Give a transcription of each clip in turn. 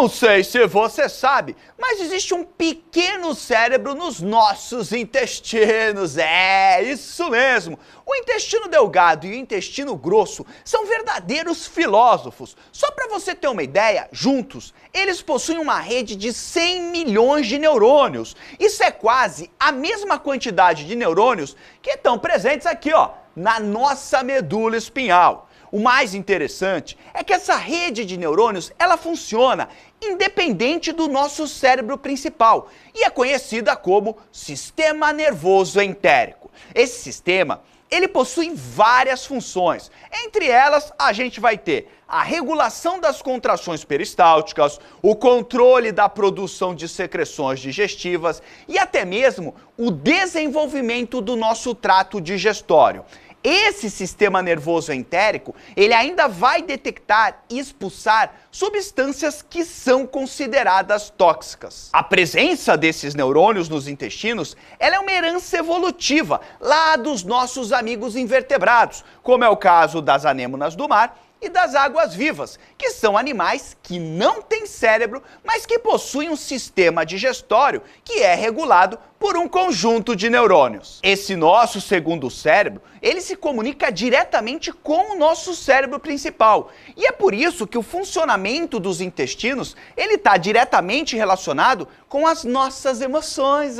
Não sei se você sabe, mas existe um pequeno cérebro nos nossos intestinos. É, isso mesmo. O intestino delgado e o intestino grosso são verdadeiros filósofos. Só para você ter uma ideia, juntos, eles possuem uma rede de 100 milhões de neurônios. Isso é quase a mesma quantidade de neurônios que estão presentes aqui, ó, na nossa medula espinhal. O mais interessante é que essa rede de neurônios, ela funciona independente do nosso cérebro principal e é conhecida como sistema nervoso entérico. Esse sistema, ele possui várias funções. Entre elas, a gente vai ter a regulação das contrações peristálticas, o controle da produção de secreções digestivas e até mesmo o desenvolvimento do nosso trato digestório. Esse sistema nervoso entérico, ele ainda vai detectar e expulsar substâncias que são consideradas tóxicas. A presença desses neurônios nos intestinos, ela é uma herança evolutiva lá dos nossos amigos invertebrados, como é o caso das anêmonas do mar e das águas-vivas, que são animais que não têm cérebro, mas que possuem um sistema digestório que é regulado por um conjunto de neurônios. Esse nosso segundo cérebro, ele se comunica diretamente com o nosso cérebro principal. E é por isso que o funcionamento dos intestinos, ele está diretamente relacionado com as nossas emoções.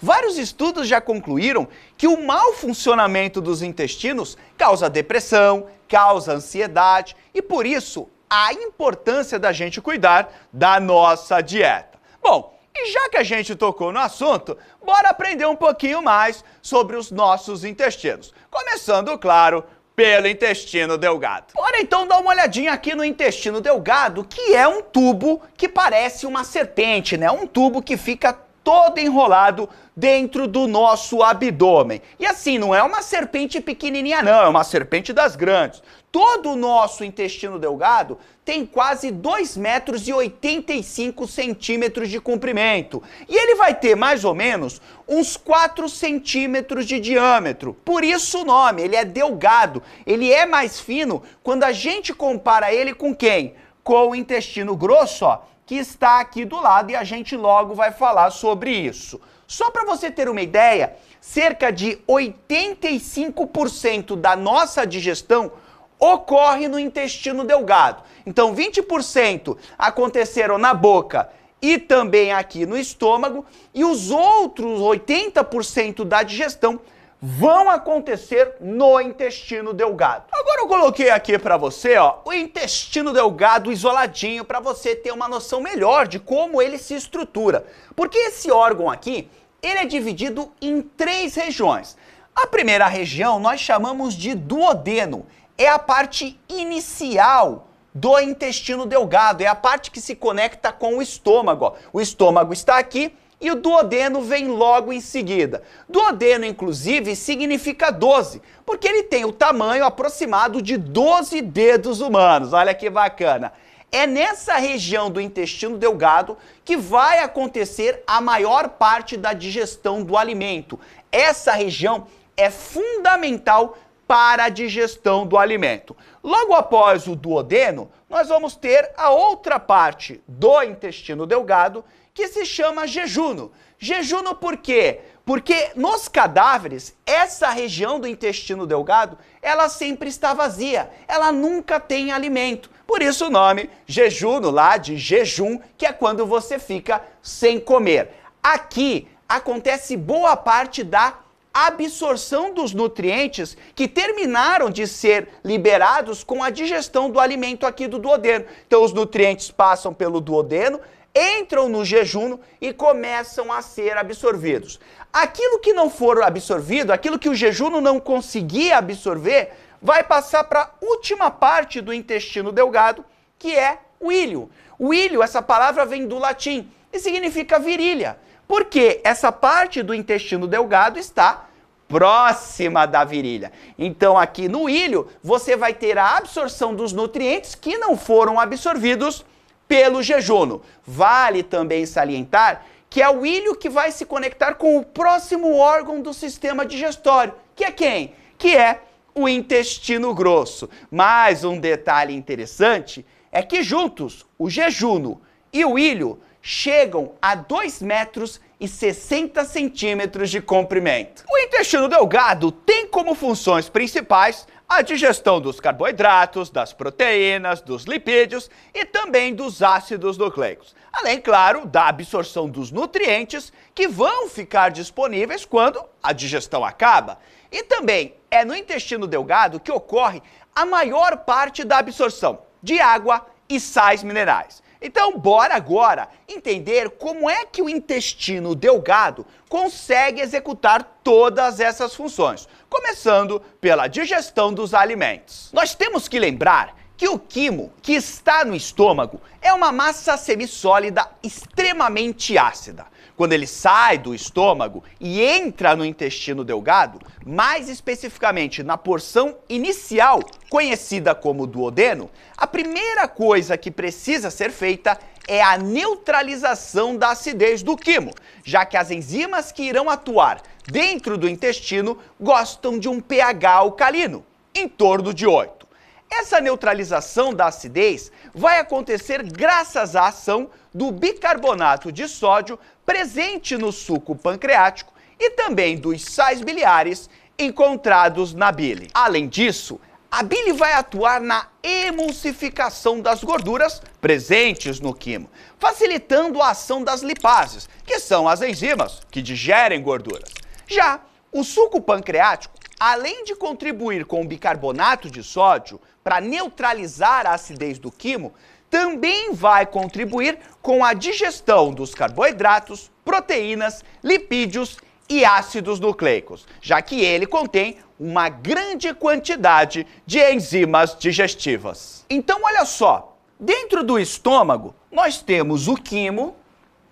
Vários estudos já concluíram que o mau funcionamento dos intestinos causa depressão, causa ansiedade e por isso a importância da gente cuidar da nossa dieta. Bom, e já que a gente tocou no assunto, bora aprender um pouquinho mais sobre os nossos intestinos. Começando, claro, pelo intestino delgado. Bora então dar uma olhadinha aqui no intestino delgado, que é um tubo que parece uma serpente, né? Um tubo que fica todo enrolado dentro do nosso abdômen. E assim, não é uma serpente pequenininha não, é uma serpente das grandes. Todo o nosso intestino delgado tem quase 2,85 metros de comprimento. E ele vai ter mais ou menos uns 4 centímetros de diâmetro. Por isso o nome, ele é delgado. Ele é mais fino quando a gente compara ele com quem? Com o intestino grosso, ó, que está aqui do lado e a gente logo vai falar sobre isso. Só para você ter uma ideia, cerca de 85% da nossa digestão ocorre no intestino delgado. Então 20% aconteceram na boca e também aqui no estômago e os outros 80% da digestão vão acontecer no intestino delgado. Agora eu coloquei aqui para você, ó, o intestino delgado isoladinho para você ter uma noção melhor de como ele se estrutura. Porque esse órgão aqui, ele é dividido em 3 regiões. A primeira região nós chamamos de duodeno. É a parte inicial do intestino delgado, é a parte que se conecta com o estômago. Ó. O estômago está aqui e o duodeno vem logo em seguida. Duodeno, inclusive, significa 12, porque ele tem o tamanho aproximado de 12 dedos humanos. Olha que bacana. É nessa região do intestino delgado que vai acontecer a maior parte da digestão do alimento. Essa região é fundamental para a digestão do alimento. Logo após o duodeno, nós vamos ter a outra parte do intestino delgado que se chama jejuno. Jejuno por quê? Porque nos cadáveres, essa região do intestino delgado, ela sempre está vazia, ela nunca tem alimento. Por isso o nome jejuno, lá de jejum, que é quando você fica sem comer. Aqui acontece boa parte da absorção dos nutrientes que terminaram de ser liberados com a digestão do alimento aqui do duodeno. Então os nutrientes passam pelo duodeno, entram no jejuno e começam a ser absorvidos. Aquilo que não for absorvido, aquilo que o jejuno não conseguir absorver, vai passar para a última parte do intestino delgado, que é o íleo. O íleo, essa palavra vem do latim e significa virilha, porque essa parte do intestino delgado está próxima da virilha. Então aqui no íleo você vai ter a absorção dos nutrientes que não foram absorvidos pelo jejuno. Vale também salientar que é o íleo que vai se conectar com o próximo órgão do sistema digestório, que é quem? Que é o intestino grosso. Mas um detalhe interessante é que juntos, o jejuno e o ilho chegam a 2,60 metros de comprimento. O intestino delgado tem como funções principais a digestão dos carboidratos, das proteínas, dos lipídios e também dos ácidos nucleicos. Além, claro, da absorção dos nutrientes que vão ficar disponíveis quando a digestão acaba. E também é no intestino delgado que ocorre a maior parte da absorção de água e sais minerais. Então, bora agora entender como é que o intestino delgado consegue executar todas essas funções, começando pela digestão dos alimentos. Nós temos que lembrar que o quimo que está no estômago é uma massa semissólida extremamente ácida. Quando ele sai do estômago e entra no intestino delgado, mais especificamente na porção inicial, conhecida como duodeno, a primeira coisa que precisa ser feita é a neutralização da acidez do quimo, já que as enzimas que irão atuar dentro do intestino gostam de um pH alcalino, em torno de 8. Essa neutralização da acidez vai acontecer graças à ação do bicarbonato de sódio presente no suco pancreático e também dos sais biliares encontrados na bile. Além disso, a bile vai atuar na emulsificação das gorduras presentes no quimo, facilitando a ação das lipases, que são as enzimas que digerem gorduras. Já o suco pancreático, além de contribuir com o bicarbonato de sódio para neutralizar a acidez do quimo, também vai contribuir com a digestão dos carboidratos, proteínas, lipídios e ácidos nucleicos, já que ele contém uma grande quantidade de enzimas digestivas. Então, olha só, dentro do estômago, nós temos o quimo,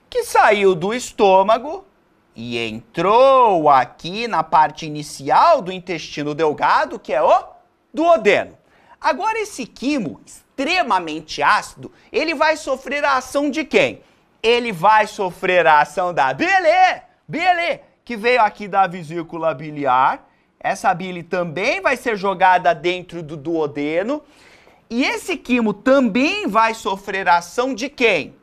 que saiu do estômago e entrou aqui na parte inicial do intestino delgado, que é o duodeno. Agora, esse quimo extremamente ácido, ele vai sofrer a ação de quem? Ele vai sofrer a ação da bile, que veio aqui da vesícula biliar. Essa bile também vai ser jogada dentro do duodeno. E esse quimo também vai sofrer a ação de quem?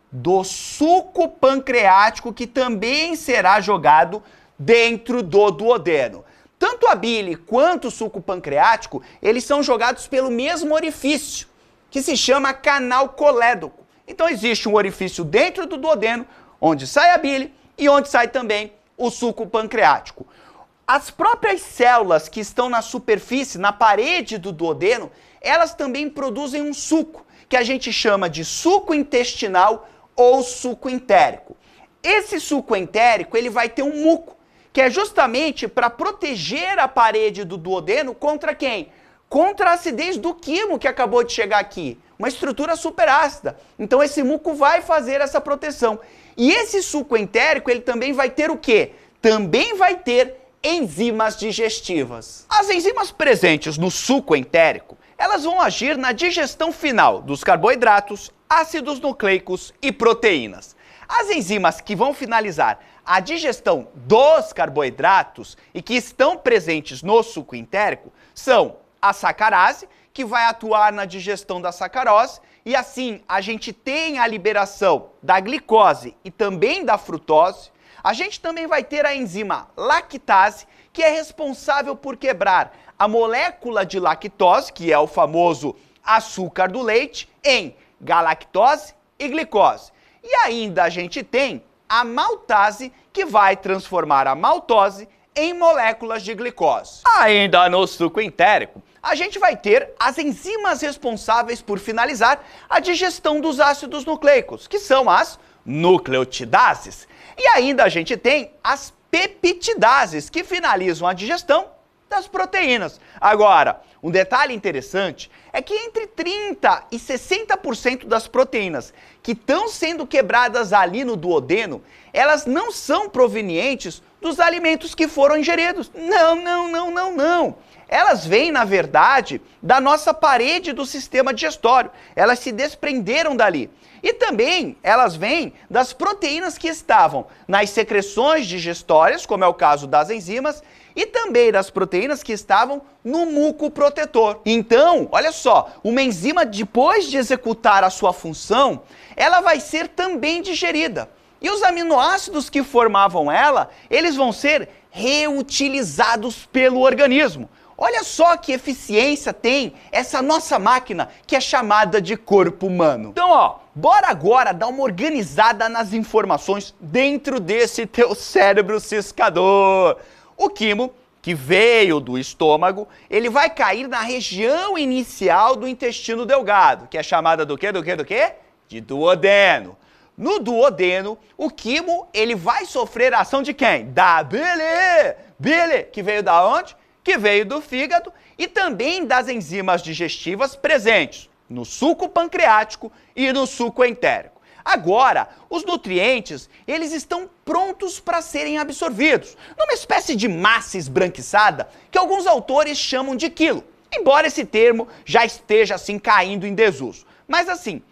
Do suco pancreático, que também será jogado dentro do duodeno. Tanto a bile quanto o suco pancreático, eles são jogados pelo mesmo orifício, que se chama canal colédoco. Então existe um orifício dentro do duodeno, onde sai a bile e onde sai também o suco pancreático. As próprias células que estão na superfície, na parede do duodeno, elas também produzem um suco, que a gente chama de suco intestinal ou suco entérico. Esse suco entérico, ele vai ter um muco, que é justamente para proteger a parede do duodeno contra quem? Contra a acidez do quimo que acabou de chegar aqui. Uma estrutura superácida. Então esse muco vai fazer essa proteção. E esse suco entérico, ele também vai ter o quê? Também vai ter enzimas digestivas. As enzimas presentes no suco entérico, elas vão agir na digestão final dos carboidratos, ácidos nucleicos e proteínas. As enzimas que vão finalizar a digestão dos carboidratos e que estão presentes no suco entérico são a sacarase, que vai atuar na digestão da sacarose, e assim a gente tem a liberação da glicose e também da frutose. A gente também vai ter a enzima lactase, que é responsável por quebrar a molécula de lactose, que é o famoso açúcar do leite, em galactose e glicose. E ainda a gente tem a maltase, que vai transformar a maltose em moléculas de glicose. Ainda no suco entérico, a gente vai ter as enzimas responsáveis por finalizar a digestão dos ácidos nucleicos, que são as nucleotidases. E ainda a gente tem as peptidases, que finalizam a digestão das proteínas. Agora, um detalhe interessante é que entre 30% e 60% das proteínas que estão sendo quebradas ali no duodeno, elas não são provenientes dos alimentos que foram ingeridos. Não. Elas vêm, na verdade, da nossa parede do sistema digestório. Elas se desprenderam dali. E também elas vêm das proteínas que estavam nas secreções digestórias, como é o caso das enzimas, e também das proteínas que estavam no muco protetor. Então, olha só, uma enzima, depois de executar a sua função, ela vai ser também digerida. E os aminoácidos que formavam ela, eles vão ser reutilizados pelo organismo. Olha só que eficiência tem essa nossa máquina que é chamada de corpo humano. Então, ó, bora agora dar uma organizada nas informações dentro desse teu cérebro ciscador. O quimo, que veio do estômago, ele vai cair na região inicial do intestino delgado, que é chamada do quê? De duodeno. No duodeno, o quimo, ele vai sofrer a ação de quem? Da bile, que veio da onde? Que veio do fígado e também das enzimas digestivas presentes no suco pancreático e no suco entérico. Agora, os nutrientes, eles estão prontos para serem absorvidos, numa espécie de massa esbranquiçada que alguns autores chamam de quilo, embora esse termo já esteja assim caindo em desuso. Mas assim,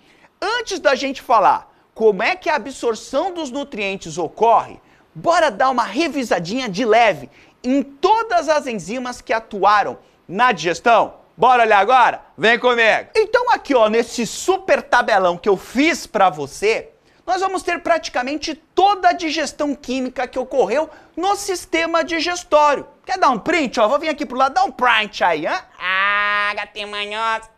antes da gente falar como é que a absorção dos nutrientes ocorre, bora dar uma revisadinha de leve em todas as enzimas que atuaram na digestão. Bora olhar agora? Vem comigo! Então aqui, ó, nesse super tabelão que eu fiz para você, nós vamos ter praticamente toda a digestão química que ocorreu no sistema digestório. Quer dar um print? Ó, vou vir aqui pro lado, dá um print aí, hã? Gatinho manhoso,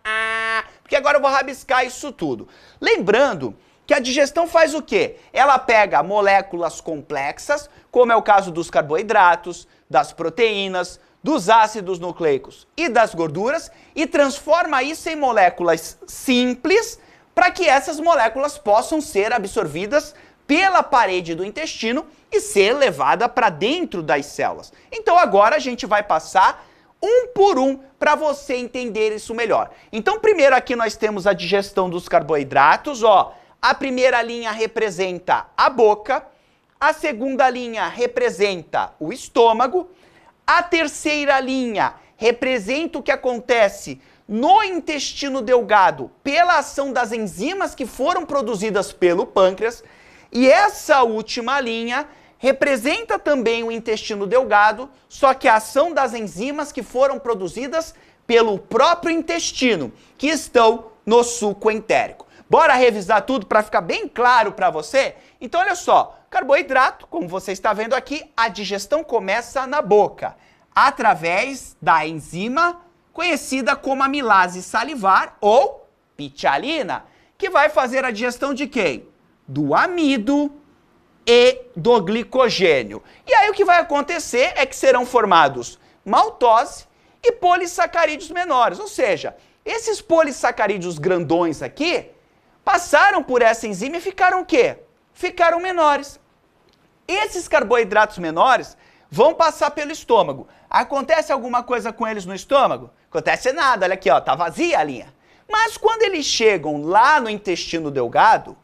porque agora eu vou rabiscar isso tudo. Lembrando que a digestão faz o quê? Ela pega moléculas complexas, como é o caso dos carboidratos, das proteínas, dos ácidos nucleicos e das gorduras, e transforma isso em moléculas simples para que essas moléculas possam ser absorvidas pela parede do intestino e ser levada para dentro das células. Então agora a gente vai passar um por um para você entender isso melhor. Então primeiro aqui nós temos a digestão dos carboidratos, ó. A primeira linha representa a boca, a segunda linha representa o estômago, a terceira linha representa o que acontece no intestino delgado pela ação das enzimas que foram produzidas pelo pâncreas, e essa última linha representa também o intestino delgado, só que a ação das enzimas que foram produzidas pelo próprio intestino, que estão no suco entérico. Bora revisar tudo para ficar bem claro para você? Então olha só, carboidrato, como você está vendo aqui, a digestão começa na boca, através da enzima conhecida como amilase salivar ou pitialina, que vai fazer a digestão de quem? Do amido e do glicogênio. E aí o que vai acontecer é que serão formados maltose e polissacarídeos menores, ou seja, esses polissacarídeos grandões aqui passaram por essa enzima e ficaram o quê? Ficaram menores. Esses carboidratos menores vão passar pelo estômago. Acontece alguma coisa com eles no estômago? Acontece nada, olha aqui, ó, tá vazia a linha. Mas quando eles chegam lá no intestino delgado,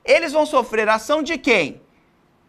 eles vão sofrer ação de quem?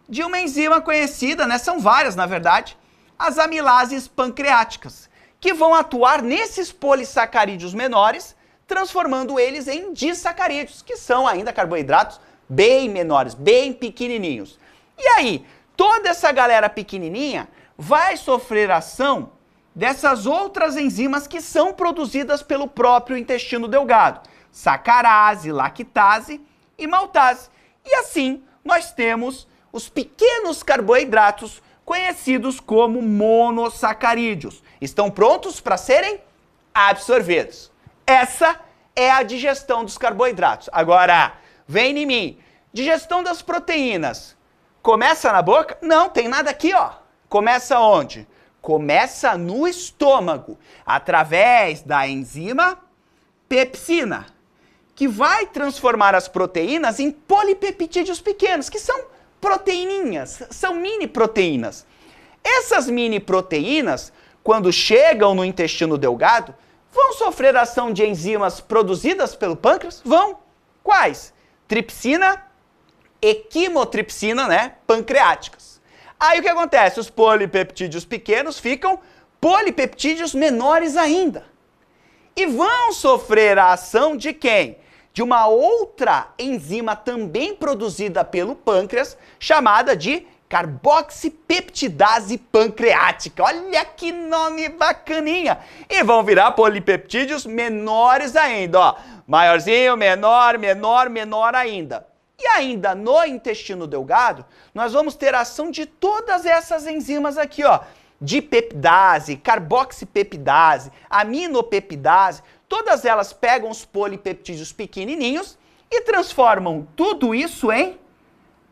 De uma enzima conhecida, né? São várias, na verdade, as amilases pancreáticas, que vão atuar nesses polissacarídeos menores, transformando eles em disacarídeos, que são ainda carboidratos bem menores, bem pequenininhos. E aí, toda essa galera pequenininha vai sofrer ação dessas outras enzimas que são produzidas pelo próprio intestino delgado, sacarase, lactase e maltase. E assim, nós temos os pequenos carboidratos conhecidos como monossacarídeos. Estão prontos para serem absorvidos. Essa é a digestão dos carboidratos. Agora, vem em mim. Digestão das proteínas. Começa na boca? Não, tem nada aqui, ó. Começa onde? Começa no estômago, através da enzima pepsina, que vai transformar as proteínas em polipeptídeos pequenos, que são proteininhas, são mini proteínas. Essas mini proteínas, quando chegam no intestino delgado, vão sofrer ação de enzimas produzidas pelo pâncreas? Vão. Quais? Tripsina e quimotripsina, né? Pancreáticas. Aí o que acontece? Os polipeptídeos pequenos ficam polipeptídeos menores ainda. E vão sofrer a ação de quem? De uma outra enzima também produzida pelo pâncreas, chamada de carboxipeptidase pancreática. Olha que nome bacaninha! E vão virar polipeptídeos menores ainda, ó. Maiorzinho, menor, menor, menor ainda. E ainda no intestino delgado, nós vamos ter a ação de todas essas enzimas aqui, ó. Dipeptidase, carboxipeptidase, aminopeptidase, todas elas pegam os polipeptídeos pequenininhos e transformam tudo isso em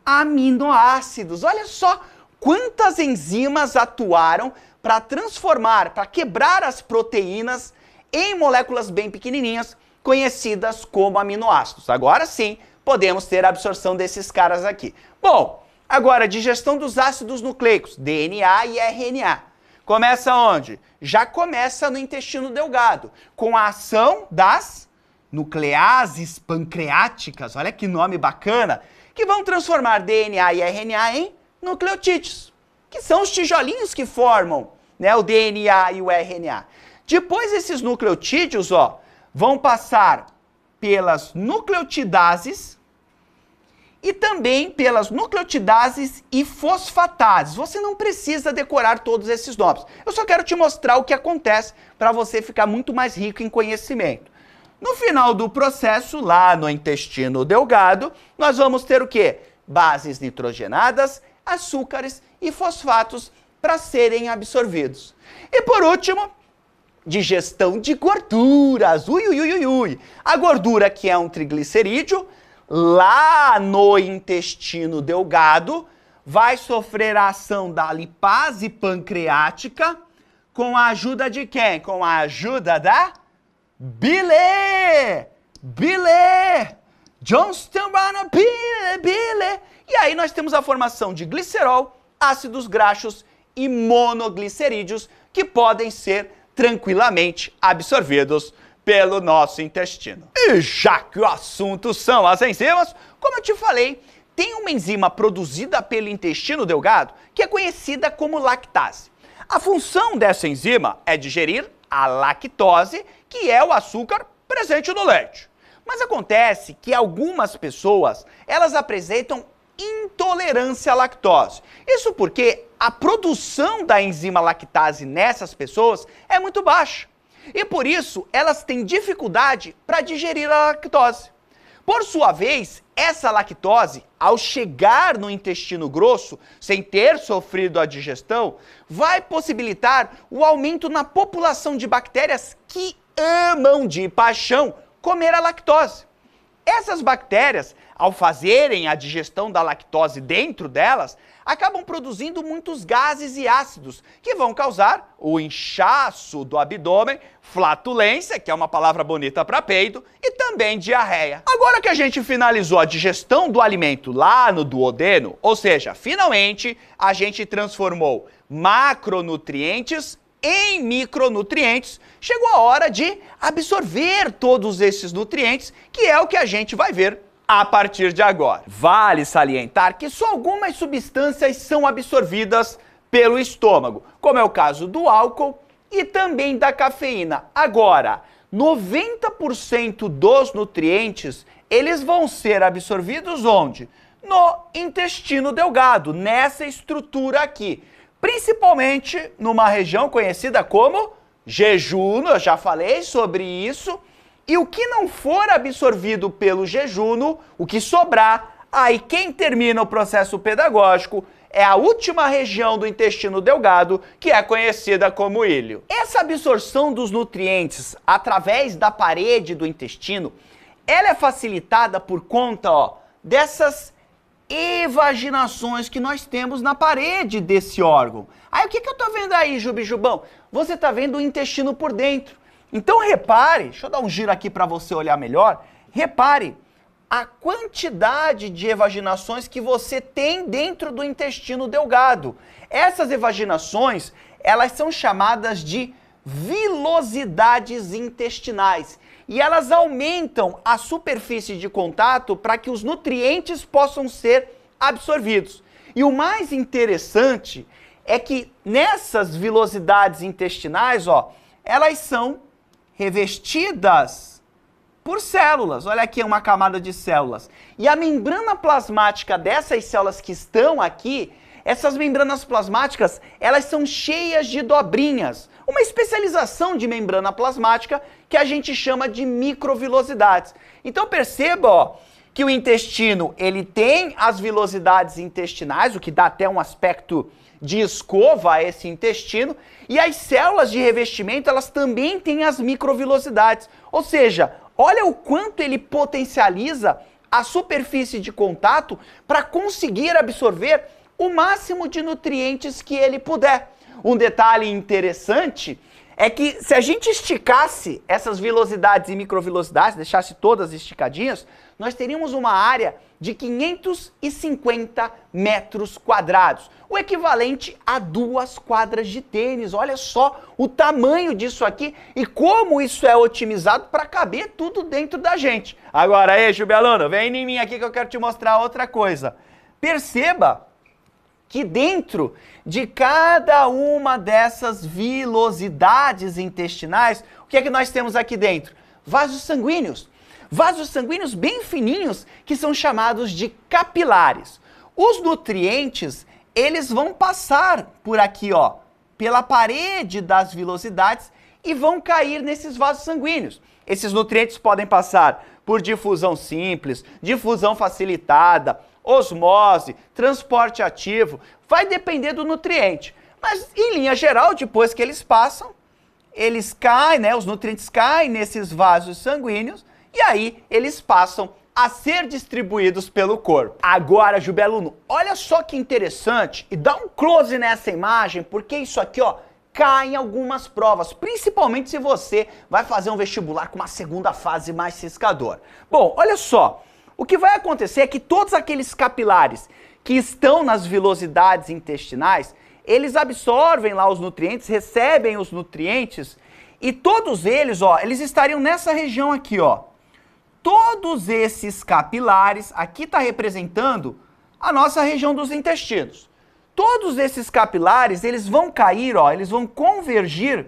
aminoácidos. Olha só quantas enzimas atuaram para transformar, para quebrar as proteínas em moléculas bem pequenininhas, conhecidas como aminoácidos. Agora sim, podemos ter a absorção desses caras aqui. Bom, agora, digestão dos ácidos nucleicos, DNA e RNA. Começa onde? Já começa no intestino delgado, com a ação das nucleases pancreáticas, olha que nome bacana, que vão transformar DNA e RNA em nucleotídeos, que são os tijolinhos que formam, né, o DNA e o RNA. Depois esses nucleotídeos, ó, vão passar pelas nucleotidases e também pelas nucleotidases e fosfatases. Você não precisa decorar todos esses nomes. Eu só quero te mostrar o que acontece para você ficar muito mais rico em conhecimento. No final do processo, lá no intestino delgado, nós vamos ter o quê? Bases nitrogenadas, açúcares e fosfatos para serem absorvidos. E por último, digestão de gorduras. Ui, ui, ui, ui, ui. A gordura, que é um triglicerídeo, lá no intestino delgado, vai sofrer a ação da lipase pancreática com a ajuda de quem? Com a ajuda da bile! Bile! Johnston Rana bile! E aí nós temos a formação de glicerol, ácidos graxos e monoglicerídeos que podem ser tranquilamente absorvidos pelo nosso intestino. E já que o assunto são as enzimas, como eu te falei, tem uma enzima produzida pelo intestino delgado que é conhecida como lactase. A função dessa enzima é digerir a lactose, que é o açúcar presente no leite. Mas acontece que algumas pessoas, elas apresentam intolerância à lactose. Isso porque a produção da enzima lactase nessas pessoas é muito baixa. E por isso, elas têm dificuldade para digerir a lactose. Por sua vez, essa lactose, ao chegar no intestino grosso, sem ter sofrido a digestão, vai possibilitar o aumento na população de bactérias que amam de paixão comer a lactose. Essas bactérias, ao fazerem a digestão da lactose dentro delas, acabam produzindo muitos gases e ácidos que vão causar o inchaço do abdômen, flatulência, que é uma palavra bonita para peido, e também diarreia. Agora que a gente finalizou a digestão do alimento lá no duodeno, ou seja, finalmente a gente transformou macronutrientes em micronutrientes, chegou a hora de absorver todos esses nutrientes, que é o que a gente vai ver a partir de agora. Vale salientar que só algumas substâncias são absorvidas pelo estômago, como é o caso do álcool e também da cafeína. Agora, 90% dos nutrientes, eles vão ser absorvidos onde? No intestino delgado, nessa estrutura aqui. Principalmente numa região conhecida como jejuno, eu já falei sobre isso. E o que não for absorvido pelo jejuno, o que sobrar, aí quem termina o processo pedagógico é a última região do intestino delgado, que é conhecida como íleo. Essa absorção dos nutrientes através da parede do intestino, ela é facilitada por conta, ó, dessas evaginações que nós temos na parede desse órgão. Aí o que eu tô vendo aí, Jubijubão? Você tá vendo o intestino por dentro. Então repare, deixa eu dar um giro aqui para você olhar melhor, repare a quantidade de evaginações que você tem dentro do intestino delgado. Essas evaginações, elas são chamadas de vilosidades intestinais e elas aumentam a superfície de contato para que os nutrientes possam ser absorvidos. E o mais interessante é que nessas vilosidades intestinais, ó, elas são revestidas por células. Olha aqui uma camada de células. E a membrana plasmática dessas células que estão aqui, essas membranas plasmáticas, elas são cheias de dobrinhas, uma especialização de membrana plasmática que a gente chama de microvilosidades. Então perceba, ó, que o intestino, ele tem as vilosidades intestinais, o que dá até um aspecto de escova a esse intestino, e as células de revestimento, elas também têm as microvilosidades. Ou seja, olha o quanto ele potencializa a superfície de contato para conseguir absorver o máximo de nutrientes que ele puder. Um detalhe interessante é que se a gente esticasse essas vilosidades e microvilosidades, deixasse todas esticadinhas, nós teríamos uma área de 550 metros quadrados, o equivalente a 2 quadras de tênis. Olha só o tamanho disso aqui e como isso é otimizado para caber tudo dentro da gente. Agora, aí, Jubialuno, vem em mim aqui que eu quero te mostrar outra coisa. Perceba que dentro de cada uma dessas vilosidades intestinais, o que é que nós temos aqui dentro? Vasos sanguíneos. Vasos sanguíneos bem fininhos, que são chamados de capilares. Os nutrientes, eles vão passar por aqui, ó, pela parede das vilosidades e vão cair nesses vasos sanguíneos. Esses nutrientes podem passar por difusão simples, difusão facilitada, osmose, transporte ativo, vai depender do nutriente. Mas, em linha geral, depois que eles passam, eles caem, né, os nutrientes caem nesses vasos sanguíneos e aí eles passam a ser distribuídos pelo corpo. Agora, Jubialuno, olha só que interessante e dá um close nessa imagem, porque isso aqui, ó, cai em algumas provas, principalmente se você vai fazer um vestibular com uma segunda fase mais ciscador. Bom, olha só, o que vai acontecer é que todos aqueles capilares que estão nas vilosidades intestinais, eles absorvem lá os nutrientes, recebem os nutrientes e todos eles, ó, eles estariam nessa região aqui, ó. Todos esses capilares, aqui está representando a nossa região dos intestinos. Todos esses capilares, eles vão cair, ó, eles vão convergir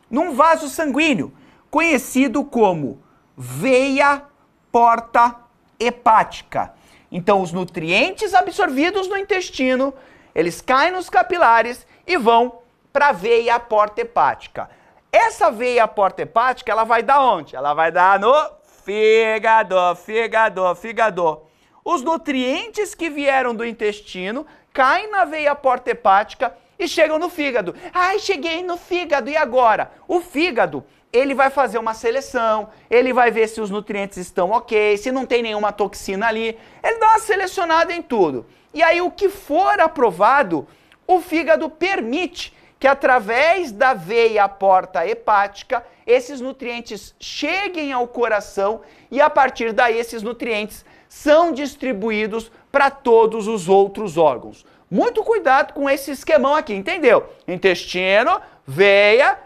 num vaso sanguíneo, conhecido como veia porta hepática. Então, os nutrientes absorvidos no intestino, eles caem nos capilares e vão para a veia porta hepática. Essa veia porta hepática, ela vai dar onde? Ela vai dar no fígado. Os nutrientes que vieram do intestino caem na veia porta hepática e chegam no fígado. Ai, cheguei no fígado, e agora? O fígado, ele vai fazer uma seleção, ele vai ver se os nutrientes estão ok, se não tem nenhuma toxina ali, ele dá uma selecionada em tudo. E aí o que for aprovado, o fígado permite que através da veia porta hepática, esses nutrientes cheguem ao coração e a partir daí esses nutrientes são distribuídos para todos os outros órgãos. Muito cuidado com esse esquemão aqui, entendeu? Intestino, veia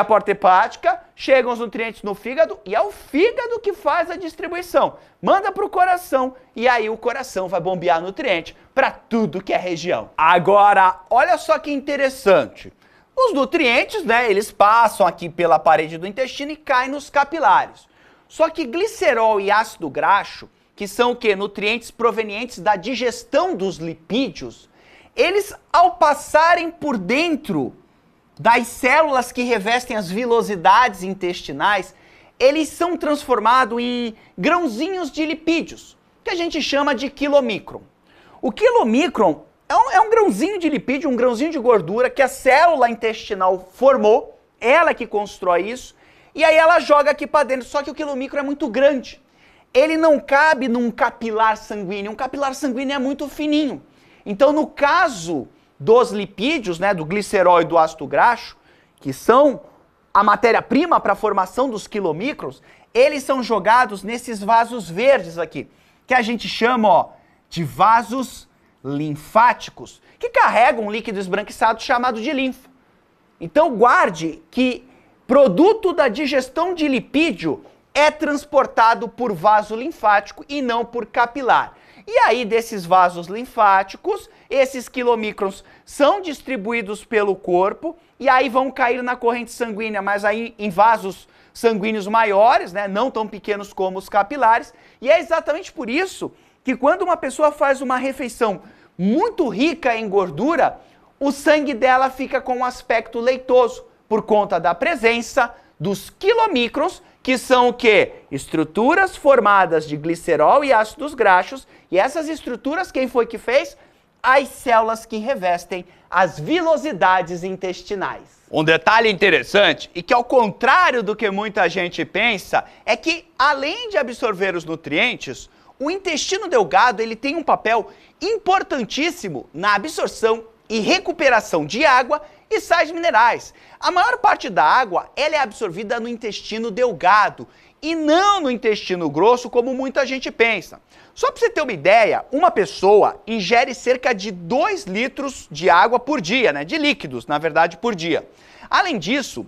porta hepática, chegam os nutrientes no fígado e é o fígado que faz a distribuição. Manda para o coração e aí o coração vai bombear nutriente para tudo que é região. Agora, olha só que interessante. Os nutrientes, né, eles passam aqui pela parede do intestino e caem nos capilares. Só que glicerol e ácido graxo, que são o quê? Nutrientes provenientes da digestão dos lipídios, eles, ao passarem por dentro das células que revestem as vilosidades intestinais, eles são transformados em grãozinhos de lipídios, que a gente chama de quilomicron. O quilomicron é um grãozinho de lipídio, um grãozinho de gordura que a célula intestinal formou, ela que constrói isso, e aí ela joga aqui para dentro, só que o quilomicron é muito grande. Ele não cabe num capilar sanguíneo, um capilar sanguíneo é muito fininho. Então, no caso dos lipídios, né, do glicerol e do ácido graxo, que são a matéria-prima para a formação dos quilomicrons, eles são jogados nesses vasos verdes aqui, que a gente chama, ó, de vasos linfáticos, que carregam um líquido esbranquiçado chamado de linfa. Então, guarde que produto da digestão de lipídio é transportado por vaso linfático e não por capilar. E aí, desses vasos linfáticos, esses quilomicrons são distribuídos pelo corpo e aí vão cair na corrente sanguínea, mas aí em vasos sanguíneos maiores, né, não tão pequenos como os capilares. E é exatamente por isso que quando uma pessoa faz uma refeição muito rica em gordura, o sangue dela fica com um aspecto leitoso, por conta da presença dos quilomicrons, que são o quê? Estruturas formadas de glicerol e ácidos graxos, e essas estruturas, quem foi que fez? As células que revestem as vilosidades intestinais. Um detalhe interessante, e que ao contrário do que muita gente pensa, é que além de absorver os nutrientes, o intestino delgado ele tem um papel importantíssimo na absorção e recuperação de água e sais minerais. A maior parte da água ela é absorvida no intestino delgado e não no intestino grosso, como muita gente pensa. Só para você ter uma ideia, uma pessoa ingere cerca de 2 litros de água por dia, né? De líquidos, na verdade, por dia. Além disso,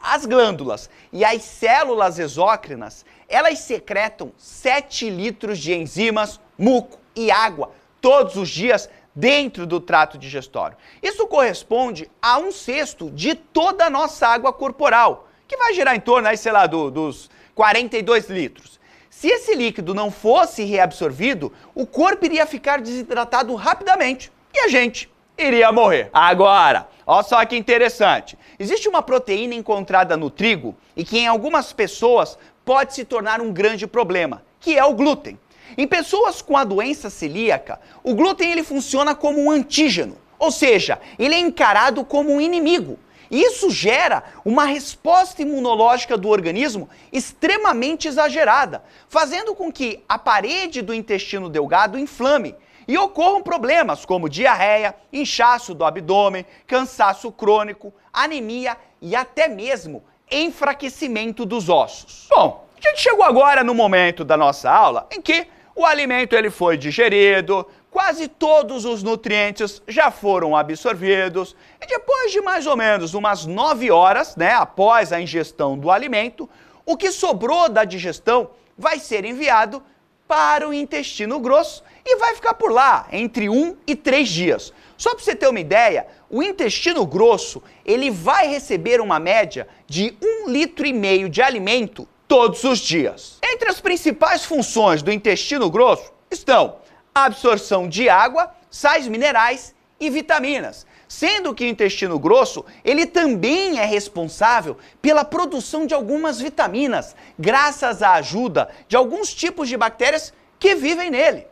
as glândulas e as células exócrinas, elas secretam 7 litros de enzimas, muco e água todos os dias dentro do trato digestório. Isso corresponde a 1/6 de toda a nossa água corporal, que vai girar em torno, aí, sei lá, dos 42 litros. Se esse líquido não fosse reabsorvido, o corpo iria ficar desidratado rapidamente e a gente iria morrer. Agora, olha só que interessante. Existe uma proteína encontrada no trigo e que em algumas pessoas pode se tornar um grande problema, que é o glúten. Em pessoas com a doença celíaca, o glúten ele funciona como um antígeno, ou seja, ele é encarado como um inimigo. E isso gera uma resposta imunológica do organismo extremamente exagerada, fazendo com que a parede do intestino delgado inflame e ocorram problemas como diarreia, inchaço do abdômen, cansaço crônico, anemia e até mesmo enfraquecimento dos ossos. Bom, a gente chegou agora no momento da nossa aula em que o alimento ele foi digerido, quase todos os nutrientes já foram absorvidos e depois de mais ou menos umas 9 horas, né, após a ingestão do alimento, o que sobrou da digestão vai ser enviado para o intestino grosso e vai ficar por lá entre 1 e 3 dias. Só para você ter uma ideia, o intestino grosso ele vai receber uma média de 1,5 litro de alimento todos os dias. Entre as principais funções do intestino grosso estão a absorção de água, sais minerais e vitaminas, sendo que o intestino grosso ele também é responsável pela produção de algumas vitaminas, graças à ajuda de alguns tipos de bactérias que vivem nele.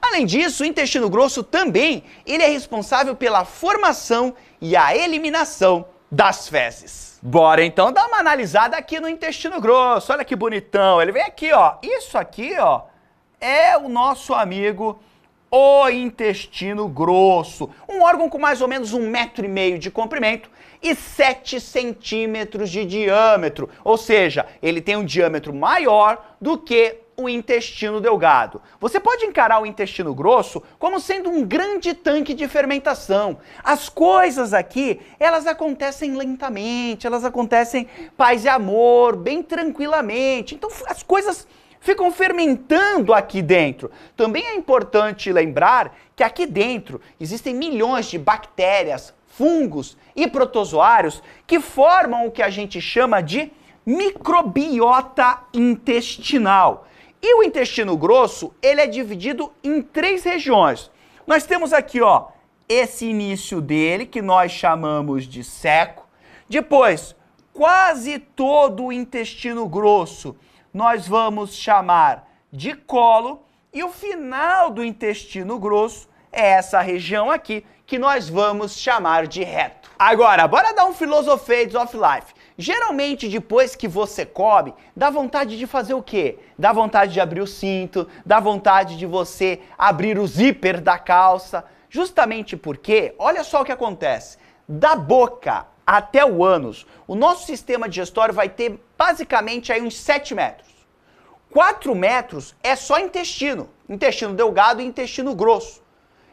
Além disso, o intestino grosso também ele é responsável pela formação e a eliminação das fezes. Bora então dar uma analisada aqui no intestino grosso. Olha que bonitão. Ele vem aqui, ó. Isso aqui, ó, é o nosso amigo o intestino grosso. Um órgão com mais ou menos 1,5 metro de comprimento e 7 centímetros de diâmetro. Ou seja, ele tem um diâmetro maior do que o intestino delgado. Você pode encarar o intestino grosso como sendo um grande tanque de fermentação. As coisas aqui, elas acontecem lentamente, elas acontecem paz e amor, bem tranquilamente. Então as coisas ficam fermentando aqui dentro. Também é importante lembrar que aqui dentro existem milhões de bactérias, fungos e protozoários que formam o que a gente chama de microbiota intestinal. E o intestino grosso, ele é dividido em 3 regiões. Nós temos aqui, ó, esse início dele, que nós chamamos de ceco. Depois, quase todo o intestino grosso, nós vamos chamar de colo. E o final do intestino grosso é essa região aqui, que nós vamos chamar de reto. Agora, bora dar um Philosophates of Life. Geralmente, depois que você come, dá vontade de fazer o quê? Dá vontade de abrir o cinto, dá vontade de você abrir o zíper da calça. Justamente porque, olha só o que acontece. Da boca até o ânus, o nosso sistema digestório vai ter basicamente aí uns 7 metros. 4 metros é só intestino delgado e intestino grosso.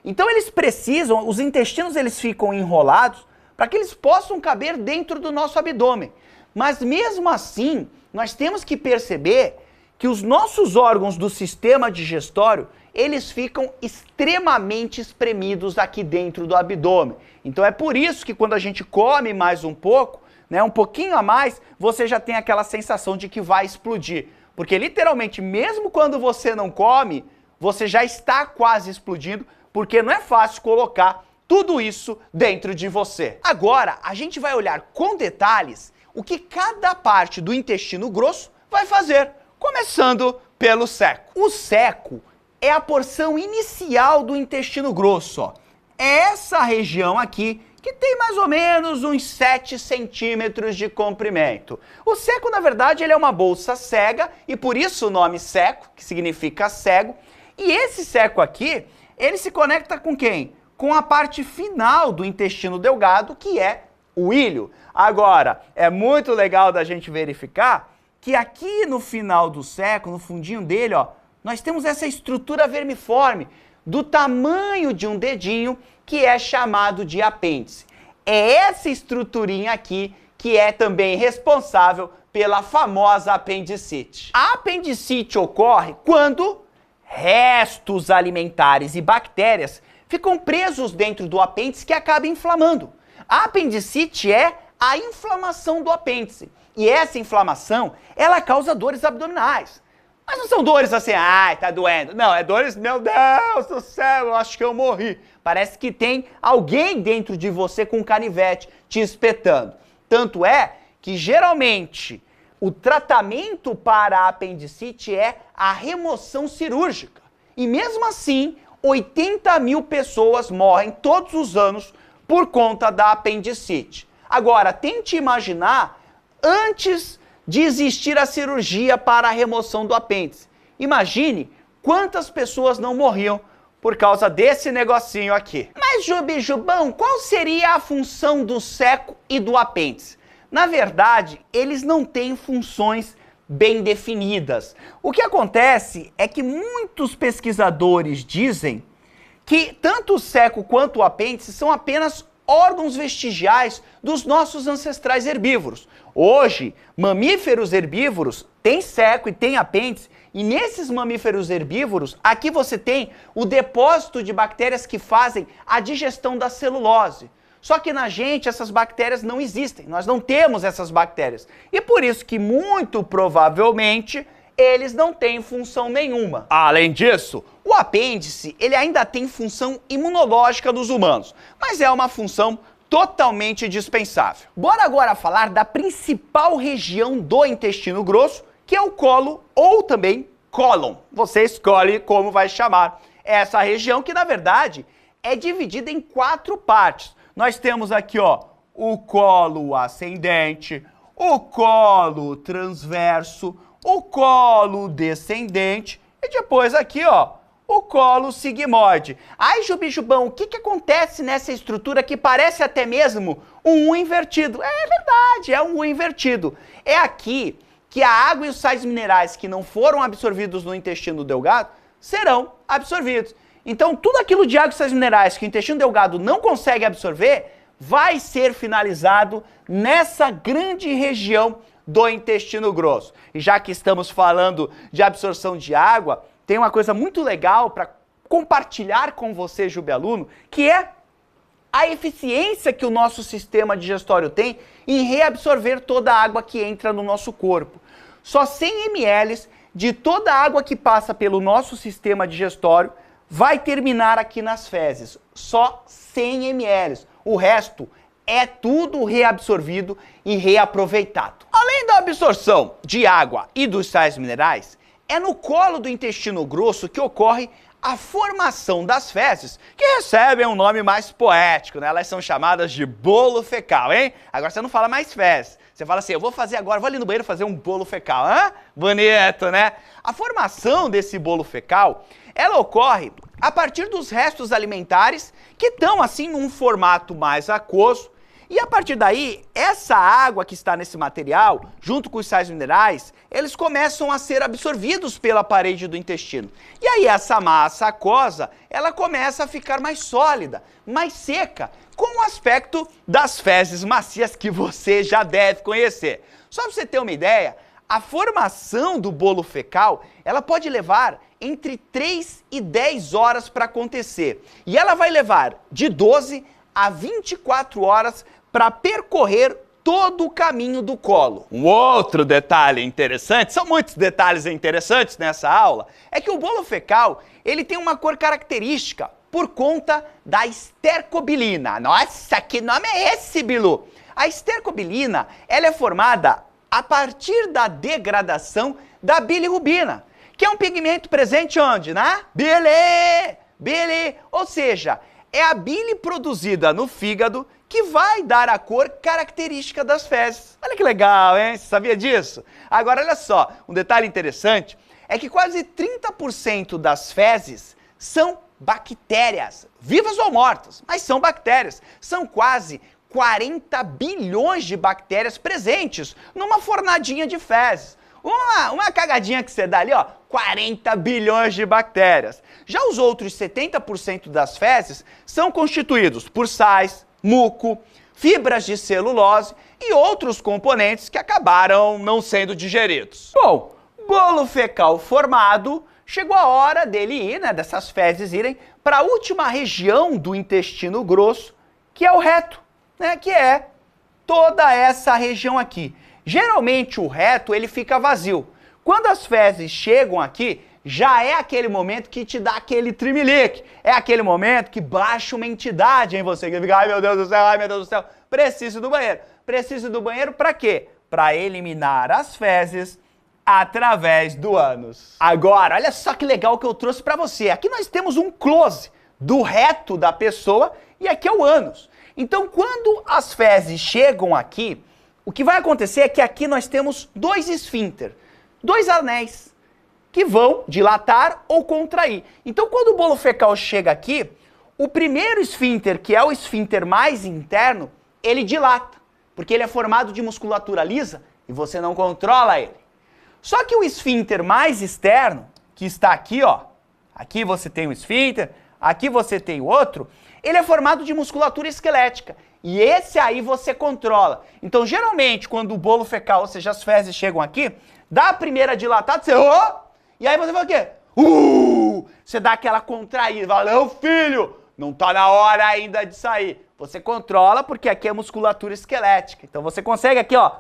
Então eles precisam, os intestinos eles ficam enrolados para que eles possam caber dentro do nosso abdômen. Mas mesmo assim, nós temos que perceber que os nossos órgãos do sistema digestório, eles ficam extremamente espremidos aqui dentro do abdômen. Então é por isso que quando a gente come mais um pouco, né, um pouquinho a mais, você já tem aquela sensação de que vai explodir. Porque literalmente, mesmo quando você não come, você já está quase explodindo, porque não é fácil colocar tudo isso dentro de você. Agora, a gente vai olhar com detalhes o que cada parte do intestino grosso vai fazer, começando pelo seco. O seco é a porção inicial do intestino grosso, ó. É essa região aqui que tem mais ou menos uns 7 centímetros de comprimento. O seco, na verdade, ele é uma bolsa cega e por isso o nome seco, que significa cego. E esse seco aqui, ele se conecta com quem? Com a parte final do intestino delgado, que é o íleo. Agora, é muito legal da gente verificar que aqui no final do seco, no fundinho dele, ó, nós temos essa estrutura vermiforme do tamanho de um dedinho, que é chamado de apêndice. É essa estruturinha aqui que é também responsável pela famosa apendicite. A apendicite ocorre quando restos alimentares e bactérias ficam presos dentro do apêndice que acaba inflamando. A apendicite é a inflamação do apêndice. E essa inflamação, ela causa dores abdominais. Mas não são dores assim, ai, tá doendo. Não, é dores, meu Deus do céu, eu acho que eu morri. Parece que tem alguém dentro de você com um canivete te espetando. Tanto é que, geralmente, o tratamento para a apendicite é a remoção cirúrgica. E mesmo assim, 80 mil pessoas morrem todos os anos por conta da apendicite. Agora, tente imaginar antes de existir a cirurgia para a remoção do apêndice. Imagine quantas pessoas não morriam por causa desse negocinho aqui. Mas, Jubão, qual seria a função do seco e do apêndice? Na verdade, eles não têm funções bem definidas. O que acontece é que muitos pesquisadores dizem que tanto o seco quanto o apêndice são apenas órgãos vestigiais dos nossos ancestrais herbívoros. Hoje, mamíferos herbívoros têm seco e têm apêndice, e nesses mamíferos herbívoros, aqui você tem o depósito de bactérias que fazem a digestão da celulose. Só que na gente essas bactérias não existem, nós não temos essas bactérias. E por isso que muito provavelmente eles não têm função nenhuma. Além disso, o apêndice ele ainda tem função imunológica nos humanos, mas é uma função totalmente dispensável. Bora agora falar da principal região do intestino grosso, que é o colo ou também cólon. Você escolhe como vai chamar essa região, que na verdade é dividida em 4 partes. Nós temos aqui, ó, o colo ascendente, o colo transverso, o colo descendente e depois aqui, ó, o colo sigmoide. Ai, Jubão, o que acontece nessa estrutura que parece até mesmo um U invertido? É verdade, é um U invertido. É aqui que a água e os sais minerais que não foram absorvidos no intestino delgado serão absorvidos. Então, tudo aquilo de água e sais minerais que o intestino delgado não consegue absorver vai ser finalizado nessa grande região do intestino grosso. E já que estamos falando de absorção de água, tem uma coisa muito legal para compartilhar com você, Jubialuno, que é a eficiência que o nosso sistema digestório tem em reabsorver toda a água que entra no nosso corpo. Só 100 ml de toda a água que passa pelo nosso sistema digestório vai terminar aqui nas fezes. Só 100 ml. O resto é tudo reabsorvido e reaproveitado. Além da absorção de água e dos sais minerais, é no colo do intestino grosso que ocorre a formação das fezes, que recebem um nome mais poético, né? Elas são chamadas de bolo fecal, hein? Agora você não fala mais fezes. Você fala assim, eu vou fazer agora, vou ali no banheiro fazer um bolo fecal. Hã? Bonito, né? A formação desse bolo fecal, ela ocorre a partir dos restos alimentares que estão assim num formato mais aquoso. E a partir daí, essa água que está nesse material, junto com os sais minerais, eles começam a ser absorvidos pela parede do intestino. E aí essa massa aquosa, ela começa a ficar mais sólida, mais seca, com o aspecto das fezes macias que você já deve conhecer. Só para você ter uma ideia, a formação do bolo fecal, ela pode levar entre 3 e 10 horas para acontecer. E ela vai levar de 12 a 24 horas para percorrer todo o caminho do colo. Um outro detalhe interessante, são muitos detalhes interessantes nessa aula, é que o bolo fecal, ele tem uma cor característica, por conta da estercobilina. Nossa, que nome é esse, Bilu? A estercobilina, ela é formada a partir da degradação da bilirrubina, que é um pigmento presente onde? Na bile. Ou seja, é a bile produzida no fígado que vai dar a cor característica das fezes. Olha que legal, hein? Você sabia disso? Agora, olha só, um detalhe interessante é que quase 30% das fezes são bactérias, vivas ou mortas, mas são bactérias. São quase 40 bilhões de bactérias presentes numa fornadinha de fezes. Uma cagadinha que você dá ali, ó, 40 bilhões de bactérias. Já os outros 70% das fezes são constituídos por sais, muco, fibras de celulose e outros componentes que acabaram não sendo digeridos. Bom, bolo fecal formado, chegou a hora dele ir, né, dessas fezes irem para a última região do intestino grosso, que é o reto, né, que é toda essa região aqui. Geralmente o reto ele fica vazio. Quando as fezes chegam aqui, já é aquele momento que te dá aquele trimelique. É aquele momento que baixa uma entidade em você, que fica, ai meu Deus do céu, ai meu Deus do céu, preciso do banheiro. Preciso do banheiro para quê? Para eliminar as fezes através do ânus. Agora, olha só que legal que eu trouxe para você. Aqui nós temos um close do reto da pessoa e aqui é o ânus. Então, quando as fezes chegam aqui, o que vai acontecer é que aqui nós temos dois esfíncter, dois anéis, que vão dilatar ou contrair. Então, quando o bolo fecal chega aqui, o primeiro esfíncter, que é o esfíncter mais interno, ele dilata, porque ele é formado de musculatura lisa e você não controla ele. Só que o esfíncter mais externo, que está aqui, ó, aqui você tem um esfíncter, aqui você tem o outro, ele é formado de musculatura esquelética. E esse aí você controla. Então, geralmente, quando o bolo fecal, ou seja, as fezes chegam aqui, dá a primeira dilatada, você... e aí você fala o quê? Você dá aquela contraída, fala, não, filho, não tá na hora ainda de sair. Você controla porque aqui é musculatura esquelética. Então, você consegue aqui, ó,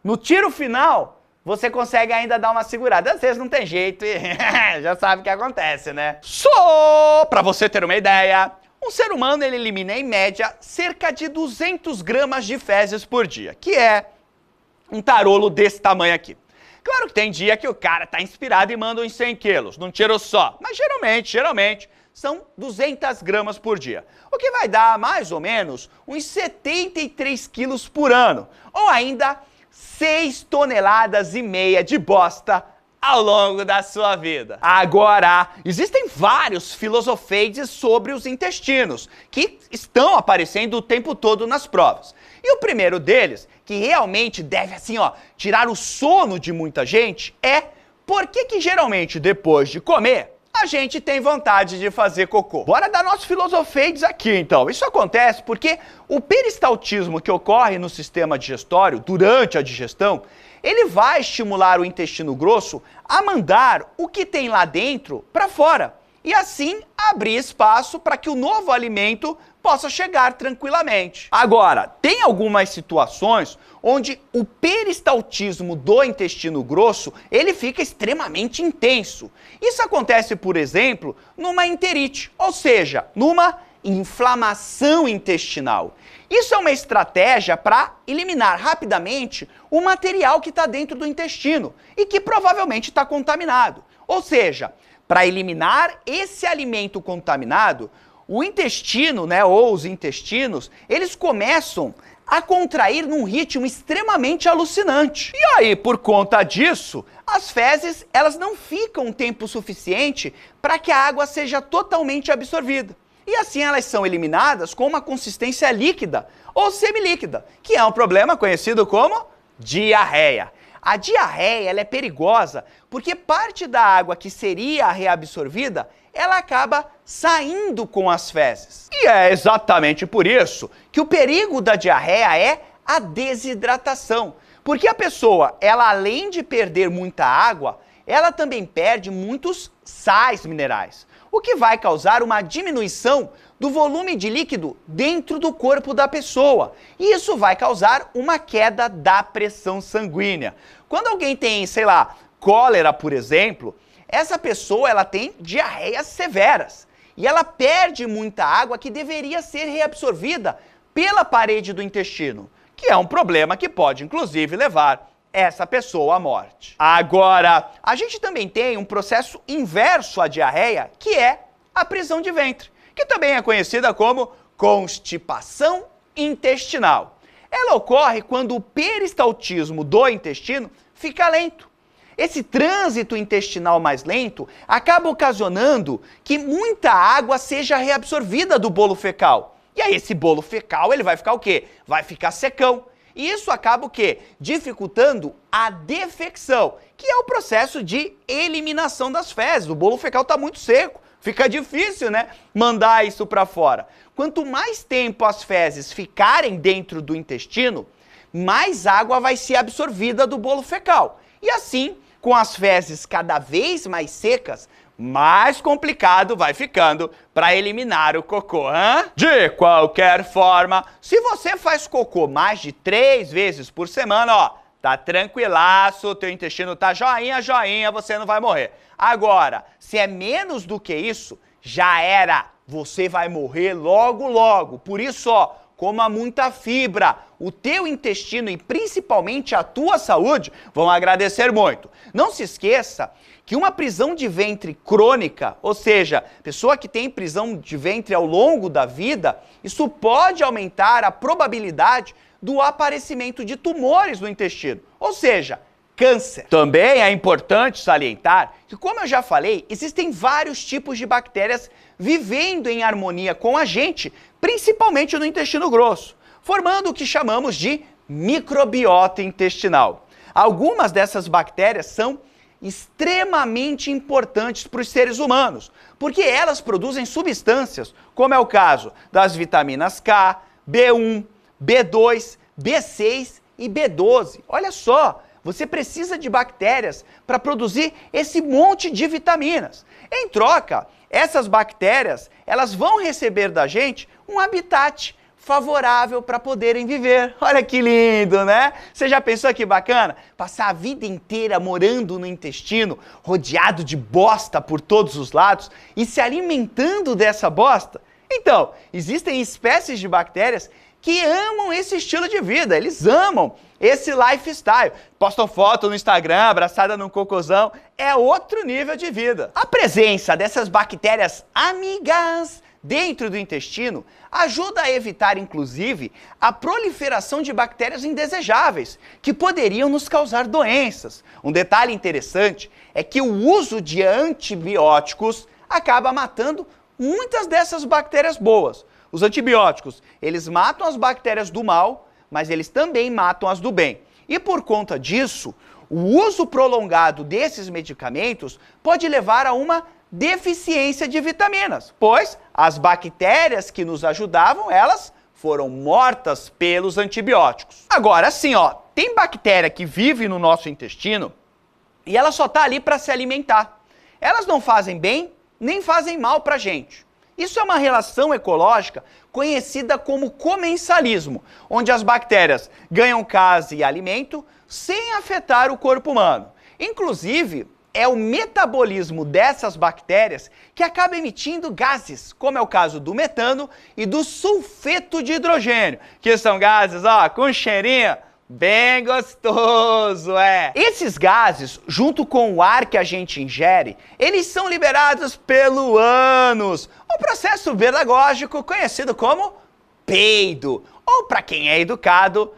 no tiro final, você consegue ainda dar uma segurada. Às vezes não tem jeito e já sabe o que acontece, né? Só pra você ter uma ideia... Um ser humano, ele elimina, em média, cerca de 200 gramas de fezes por dia, que é um tarolo desse tamanho aqui. Claro que tem dia que o cara tá inspirado e manda uns 100 quilos, num tiro só, mas geralmente, são 200 gramas por dia, o que vai dar, mais ou menos, uns 73 quilos por ano, ou ainda 6 toneladas e meia de bosta ao longo da sua vida. Agora, existem vários filosofeides sobre os intestinos, que estão aparecendo o tempo todo nas provas. E o primeiro deles, que realmente deve, assim, ó, tirar o sono de muita gente, é por que geralmente, depois de comer, a gente tem vontade de fazer cocô. Bora dar nossos filosofeides aqui, então. Isso acontece porque o peristaltismo que ocorre no sistema digestório durante a digestão, ele vai estimular o intestino grosso a mandar o que tem lá dentro para fora e assim abrir espaço para que o novo alimento possa chegar tranquilamente. Agora, tem algumas situações onde o peristaltismo do intestino grosso, ele fica extremamente intenso. Isso acontece, por exemplo, numa enterite, ou seja, numa inflamação intestinal. Isso é uma estratégia para eliminar rapidamente o material que está dentro do intestino e que provavelmente está contaminado. Ou seja, para eliminar esse alimento contaminado, o intestino, né, ou os intestinos, eles começam a contrair num ritmo extremamente alucinante. E aí, por conta disso, as fezes, elas não ficam tempo suficiente para que a água seja totalmente absorvida. E assim elas são eliminadas com uma consistência líquida ou semilíquida, que é um problema conhecido como diarreia. A diarreia, ela é perigosa porque parte da água que seria reabsorvida, ela acaba saindo com as fezes. E é exatamente por isso que o perigo da diarreia é a desidratação. Porque a pessoa, ela além de perder muita água, ela também perde muitos sais minerais, o que vai causar uma diminuição do volume de líquido dentro do corpo da pessoa. E isso vai causar uma queda da pressão sanguínea. Quando alguém tem, sei lá, cólera, por exemplo, essa pessoa ela tem diarreias severas. e ela perde muita água que deveria ser reabsorvida pela parede do intestino, que é um problema que pode, inclusive, levar essa pessoa à morte. Agora, a gente também tem um processo inverso à diarreia, que é a prisão de ventre, que também é conhecida como constipação intestinal. Ela ocorre quando o peristaltismo do intestino fica lento. Esse trânsito intestinal mais lento acaba ocasionando que muita água seja reabsorvida do bolo fecal. E aí esse bolo fecal, ele vai ficar o quê? Vai ficar secão. E isso acaba o quê? Dificultando a defecção, que é o processo de eliminação das fezes. O bolo fecal está muito seco, fica difícil, né, mandar isso para fora. Quanto mais tempo as fezes ficarem dentro do intestino, mais água vai ser absorvida do bolo fecal. E assim, com as fezes cada vez mais secas, mais complicado vai ficando para eliminar o cocô, hein? De qualquer forma, se você faz cocô mais de 3 vezes por semana, ó, tá tranquilaço, teu intestino tá joinha, joinha, você não vai morrer. Agora, se é menos do que isso, já era, você vai morrer logo, logo. Por isso, ó, coma muita fibra. O teu intestino e principalmente a tua saúde vão agradecer muito. Não se esqueça que uma prisão de ventre crônica, ou seja, pessoa que tem prisão de ventre ao longo da vida, isso pode aumentar a probabilidade do aparecimento de tumores no intestino, ou seja, câncer. Também é importante salientar que, como eu já falei, existem vários tipos de bactérias vivendo em harmonia com a gente, principalmente no intestino grosso, formando o que chamamos de microbiota intestinal. Algumas dessas bactérias são extremamente importantes para os seres humanos, porque elas produzem substâncias, como é o caso das vitaminas K, B1, B2, B6 e B12. Olha só, você precisa de bactérias para produzir esse monte de vitaminas. Em troca, essas bactérias, elas vão receber da gente um habitat favorável para poderem viver. Olha que lindo, né? Você já pensou que bacana? Passar a vida inteira morando no intestino, rodeado de bosta por todos os lados e se alimentando dessa bosta? Então, existem espécies de bactérias que amam esse estilo de vida, eles amam esse lifestyle. Postam foto no Instagram, abraçada num cocôzão, é outro nível de vida. A presença dessas bactérias amigas dentro do intestino ajuda a evitar, inclusive, a proliferação de bactérias indesejáveis, que poderiam nos causar doenças. Um detalhe interessante é que o uso de antibióticos acaba matando muitas dessas bactérias boas. Os antibióticos, eles matam as bactérias do mal, mas eles também matam as do bem. E por conta disso, o uso prolongado desses medicamentos pode levar a uma deficiência de vitaminas, pois as bactérias que nos ajudavam, elas foram mortas pelos antibióticos. Agora, assim, ó, tem bactéria que vive no nosso intestino e ela só tá ali para se alimentar. Elas não fazem bem nem fazem mal pra gente. Isso é uma relação ecológica conhecida como comensalismo, onde as bactérias ganham casa e alimento sem afetar o corpo humano. Inclusive, é o metabolismo dessas bactérias que acaba emitindo gases, como é o caso do metano e do sulfeto de hidrogênio, que são gases, ó, com cheirinho bem gostoso, é. Esses gases, junto com o ar que a gente ingere, eles são liberados pelo ânus, um processo pedagógico conhecido como peido, ou para quem é educado,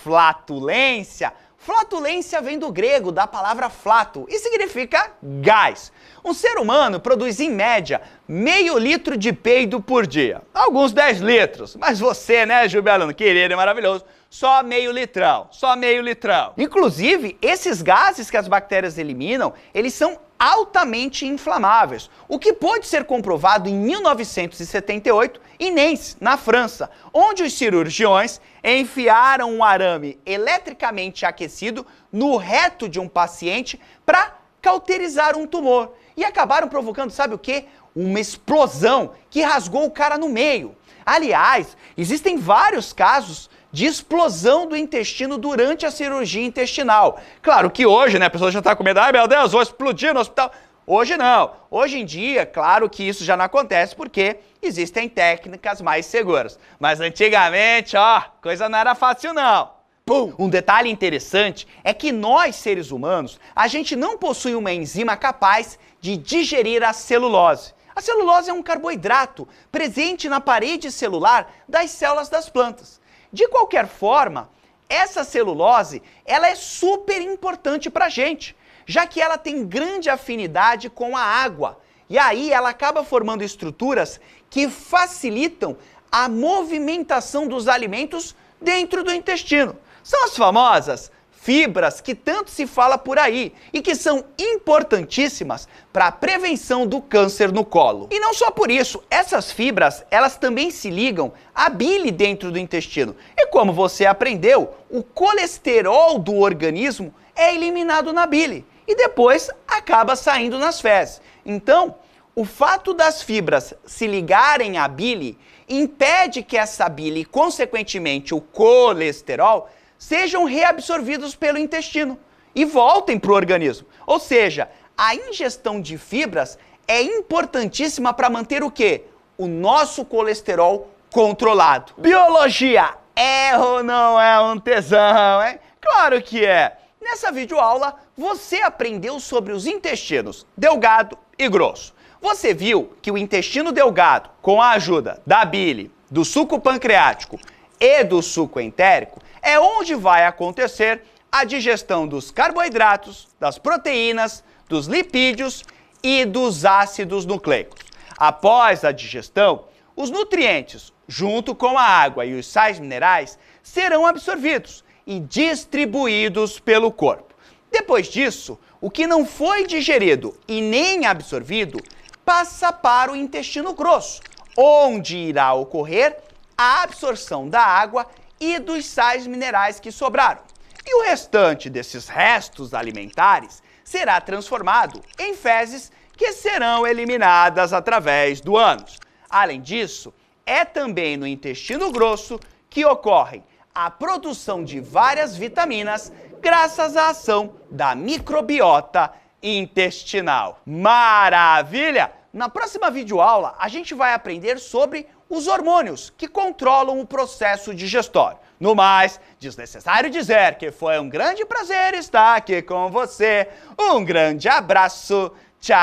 flatulência. Flatulência vem do grego, da palavra flato, e significa gás. Um ser humano produz, em média, meio litro de peido por dia. Alguns 10 litros, mas você, né, Jubialano, querido e maravilhoso, só meio litrão, só meio litrão. Inclusive, esses gases que as bactérias eliminam, eles são altamente inflamáveis, o que pode ser comprovado em 1978 em Nantes, na França, onde os cirurgiões enfiaram um arame eletricamente aquecido no reto de um paciente para cauterizar um tumor e acabaram provocando, sabe o quê? Uma explosão que rasgou o cara no meio. Aliás, existem vários casos de explosão do intestino durante a cirurgia intestinal. Claro que hoje, né, a pessoa já está com medo, ai meu Deus, vou explodir no hospital. Hoje não. Hoje em dia, claro que isso já não acontece porque existem técnicas mais seguras. Mas antigamente, ó, coisa não era fácil não. Pum! Um detalhe interessante é que nós, seres humanos, a gente não possui uma enzima capaz de digerir a celulose. A celulose é um carboidrato presente na parede celular das células das plantas. De qualquer forma, essa celulose, ela é super importante para a gente, já que ela tem grande afinidade com a água. E aí ela acaba formando estruturas que facilitam a movimentação dos alimentos dentro do intestino. São as famosas fibras que tanto se fala por aí e que são importantíssimas para a prevenção do câncer no colo. E não só por isso, essas fibras, elas também se ligam à bile dentro do intestino. E como você aprendeu, o colesterol do organismo é eliminado na bile e depois acaba saindo nas fezes. Então, o fato das fibras se ligarem à bile impede que essa bile e, consequentemente, o colesterol sejam reabsorvidos pelo intestino e voltem para o organismo. Ou seja, a ingestão de fibras é importantíssima para manter o quê? O nosso colesterol controlado. Biologia é ou não é um tesão, hein? Claro que é! Nessa videoaula, você aprendeu sobre os intestinos delgado e grosso. Você viu que o intestino delgado, com a ajuda da bile, do suco pancreático e do suco entérico, é onde vai acontecer a digestão dos carboidratos, das proteínas, dos lipídios e dos ácidos nucleicos. Após a digestão, os nutrientes, junto com a água e os sais minerais, serão absorvidos e distribuídos pelo corpo. Depois disso, o que não foi digerido e nem absorvido passa para o intestino grosso, onde irá ocorrer a absorção da água e dos sais minerais que sobraram. E o restante desses restos alimentares será transformado em fezes que serão eliminadas através do ânus. Além disso, é também no intestino grosso que ocorre a produção de várias vitaminas graças à ação da microbiota intestinal. Maravilha! Na próxima videoaula, a gente vai aprender sobre os hormônios que controlam o processo digestório. No mais, desnecessário dizer que foi um grande prazer estar aqui com você. Um grande abraço. Tchau!